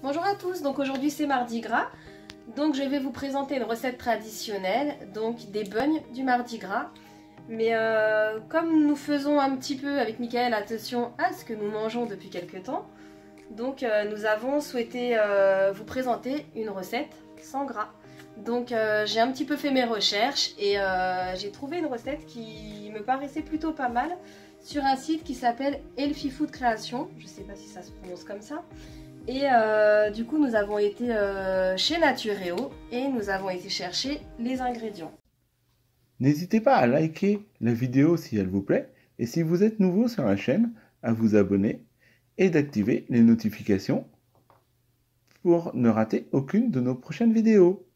Bonjour à tous, donc aujourd'hui c'est Mardi Gras. Donc je vais vous présenter une recette traditionnelle, donc des beignets du Mardi Gras. Mais comme nous faisons un petit peu avec Michael attention à ce que nous mangeons depuis quelques temps, donc nous avons souhaité vous présenter une recette sans gras. Donc j'ai un petit peu fait mes recherches et j'ai trouvé une recette qui me paraissait plutôt pas mal sur un site qui s'appelle Healthy Food Création. Je ne sais pas si ça se prononce comme ça. Et du coup nous avons été chez Natureo et nous avons été chercher les ingrédients. N'hésitez pas à liker la vidéo si elle vous plaît et si vous êtes nouveau sur la chaîne, à vous abonner et d'activer les notifications pour ne rater aucune de nos prochaines vidéos.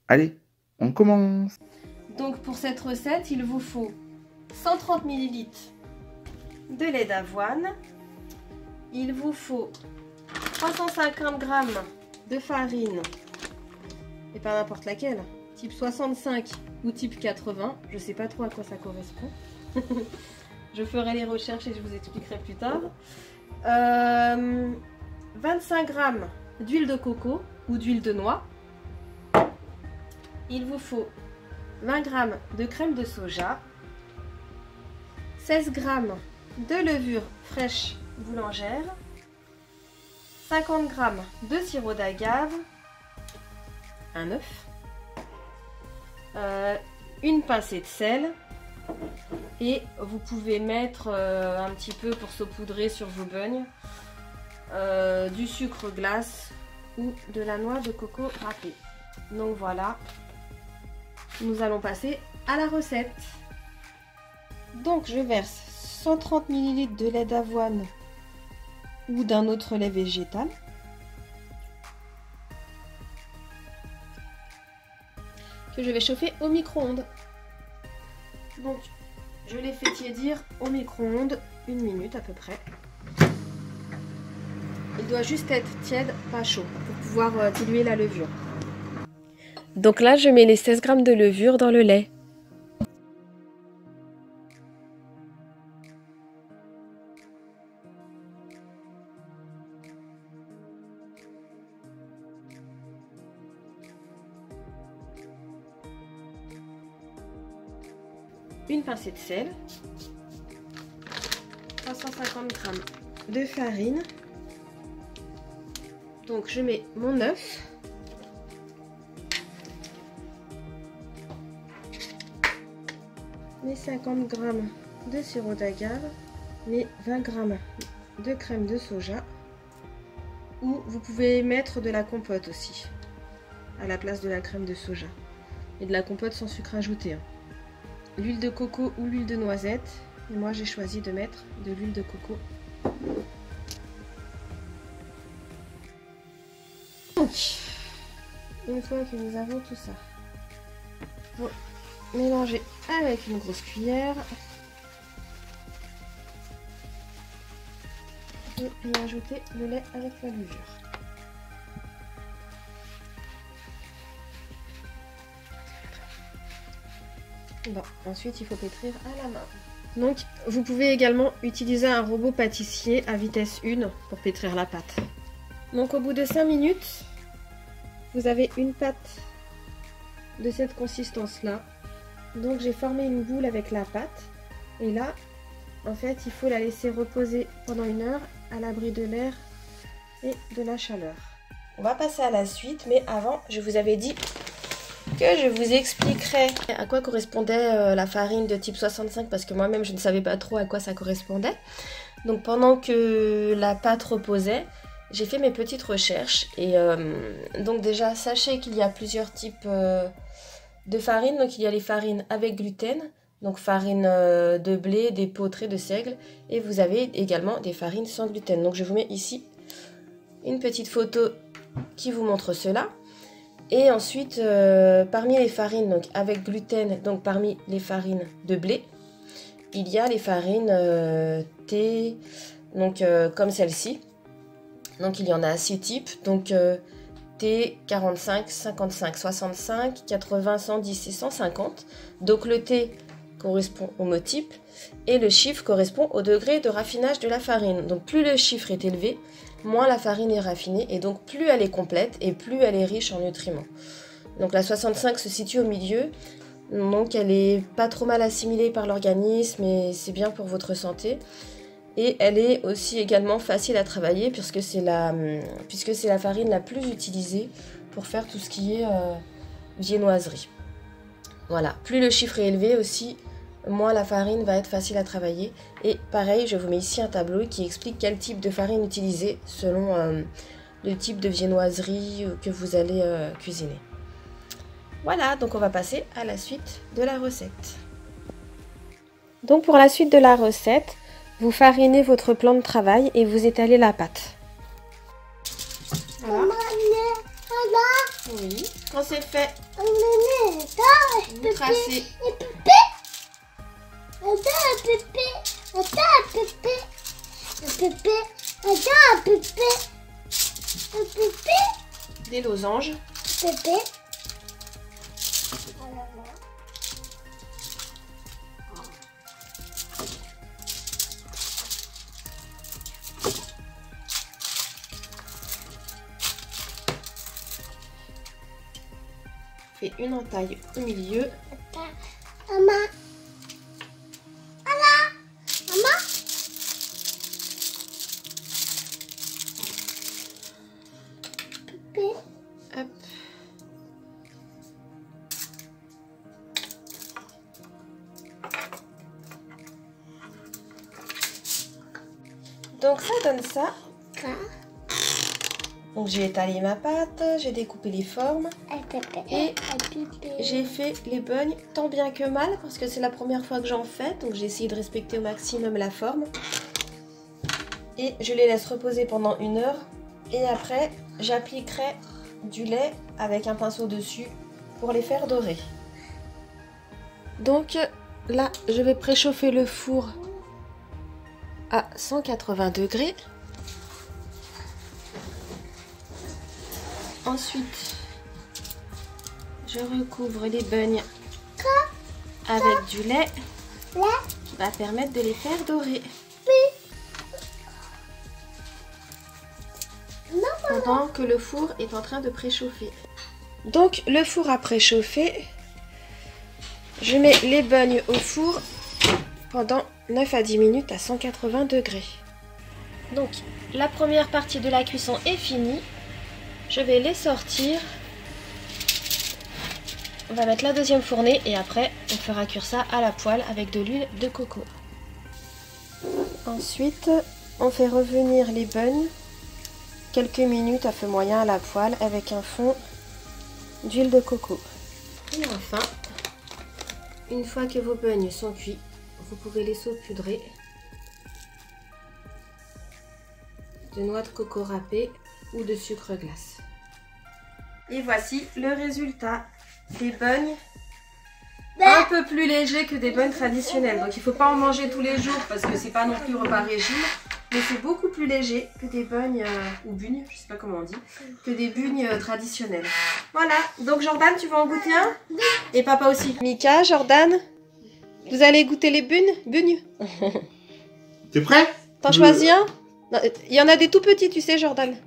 Allez, on commence! Donc pour cette recette, il vous faut 130 ml de lait d'avoine, il vous faut 350 g de farine, et pas n'importe laquelle, type 65 ou type 80, je sais pas trop à quoi ça correspond. Je ferai les recherches et je vous expliquerai plus tard. 25 g d'huile de coco ou d'huile de noix. Il vous faut 20 g de crème de soja, 16 g de levure fraîche boulangère, 50 g de sirop d'agave, un œuf, une pincée de sel et vous pouvez mettre un petit peu pour saupoudrer sur vos beignets du sucre glace ou de la noix de coco râpée. Donc voilà, nous allons passer à la recette. Donc je verse 130 ml de lait d'avoine ou d'un autre lait végétal. Que je vais chauffer au micro-ondes. Donc je l'ai fait tiédir au micro-ondes 1 minute à peu près. Il doit juste être tiède, pas chaud, pour pouvoir diluer la levure. Donc là je mets les 16 g de levure dans le lait. Une pincée de sel, 350 g de farine, donc je mets mon œuf, mes 50 g de sirop d'agave, mes 20 g de crème de soja, ou vous pouvez mettre de la compote aussi, à la place de la crème de soja, et de la compote sans sucre ajouté. L'huile de coco ou l'huile de noisette. Et moi j'ai choisi de mettre de l'huile de coco. Donc, une fois que nous avons tout ça, vous mélangez avec une grosse cuillère et y ajoutez le lait avec la levure. Bon, ensuite il faut pétrir à la main. Donc vous pouvez également utiliser un robot pâtissier à vitesse 1 pour pétrir la pâte. Donc au bout de 5 minutes, vous avez une pâte de cette consistance là. Donc j'ai formé une boule avec la pâte. Et là, en fait, il faut la laisser reposer pendant 1 heure à l'abri de l'air et de la chaleur. On va passer à la suite, mais avant, je vous avais dit que je vous expliquerai à quoi correspondait la farine de type 65 parce que moi-même je ne savais pas trop à quoi ça correspondait. Donc pendant que la pâte reposait, j'ai fait mes petites recherches et donc déjà sachez qu'il y a plusieurs types de farine. Donc il y a les farines avec gluten, donc farine de blé, d'épeautre, de seigle, et vous avez également des farines sans gluten. Donc je vous mets ici une petite photo qui vous montre cela. Et ensuite, parmi les farines donc avec gluten, donc parmi les farines de blé, il y a les farines T, donc comme celle-ci. Donc il y en a 6 types, donc T, 45, 55, 65, 80, 110 et 150. Donc le T correspond au mot type et le chiffre correspond au degré de raffinage de la farine. Donc plus le chiffre est élevé, moins la farine est raffinée et donc plus elle est complète et plus elle est riche en nutriments. Donc la 65 se situe au milieu, donc elle est pas trop mal assimilée par l'organisme et c'est bien pour votre santé. Et elle est aussi également facile à travailler puisque c'est la farine la plus utilisée pour faire tout ce qui est viennoiserie. Voilà, plus le chiffre est élevé aussi, moins la farine va être facile à travailler. Et pareil, je vous mets ici un tableau qui explique quel type de farine utiliser selon le type de viennoiserie que vous allez cuisiner. Voilà, donc on va passer à la suite de la recette. Donc pour la suite de la recette, vous farinez votre plan de travail et vous étalez la pâte. Voilà. Oui, quand c'est fait, vous tracez. Des losanges. Fais une entaille au milieu. Hop. Donc ça donne ça. Donc j'ai étalé ma pâte, j'ai découpé les formes et j'ai fait les begnes tant bien que mal parce que c'est la première fois que j'en fais, donc j'ai essayé de respecter au maximum la forme. Et je les laisse reposer pendant 1 heure et après j'appliquerai du lait avec un pinceau dessus pour les faire dorer. Donc là je vais préchauffer le four à 180 degrés. Ensuite, je recouvre les begnes avec du lait qui va permettre de les faire dorer. Pendant que le four est en train de préchauffer. Donc le four a préchauffé. Je mets les begnes au four pendant 9 à 10 minutes à 180 degrés. Donc la première partie de la cuisson est finie. Je vais les sortir. On va mettre la deuxième fournée et après on fera cuire ça à la poêle avec de l'huile de coco. Ensuite, on fait revenir les begnes quelques minutes à feu moyen à la poêle avec un fond d'huile de coco. Et enfin, une fois que vos begnes sont cuits, vous pouvez les saupoudrer de noix de coco râpée ou de sucre glace. Et voici le résultat des begnes un peu plus légers que des begnes traditionnelles. Donc il ne faut pas en manger tous les jours parce que c'est pas non plus repas régime, mais c'est beaucoup plus léger que des begnes ou bugnes, je sais pas comment on dit, que des bugnes traditionnelles. Voilà, donc Jordan, tu vas en goûter un? Et papa aussi. Mika, Jordan, vous allez goûter les bugnes? T'es prêt? T'en choisis un? Il y en a des tout petits, tu sais, Jordan.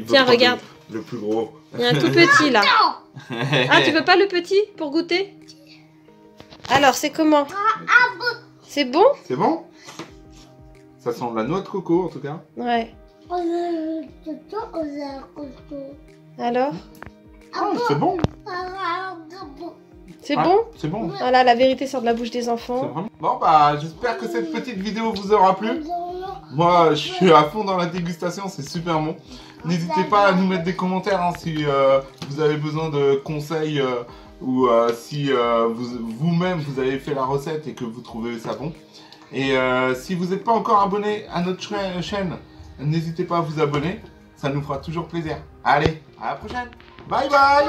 Tiens, regarde. Le plus gros. Il y a un tout petit là. Ah, tu veux pas le petit pour goûter? Alors, c'est comment? C'est bon? C'est bon? Ça sent la noix de coco en tout cas. Ouais. Alors? C'est bon. C'est bon? C'est bon. Voilà, la vérité sort de la bouche des enfants. Vraiment... Bon bah, j'espère que cette petite vidéo vous aura plu. Moi, je suis à fond dans la dégustation, c'est super bon. N'hésitez pas à nous mettre des commentaires hein, si vous avez besoin de conseils ou si vous-même vous avez fait la recette et que vous trouvez ça bon. Et si vous n'êtes pas encore abonné à notre chaîne, n'hésitez pas à vous abonner, ça nous fera toujours plaisir. Allez, à la prochaine. Bye bye.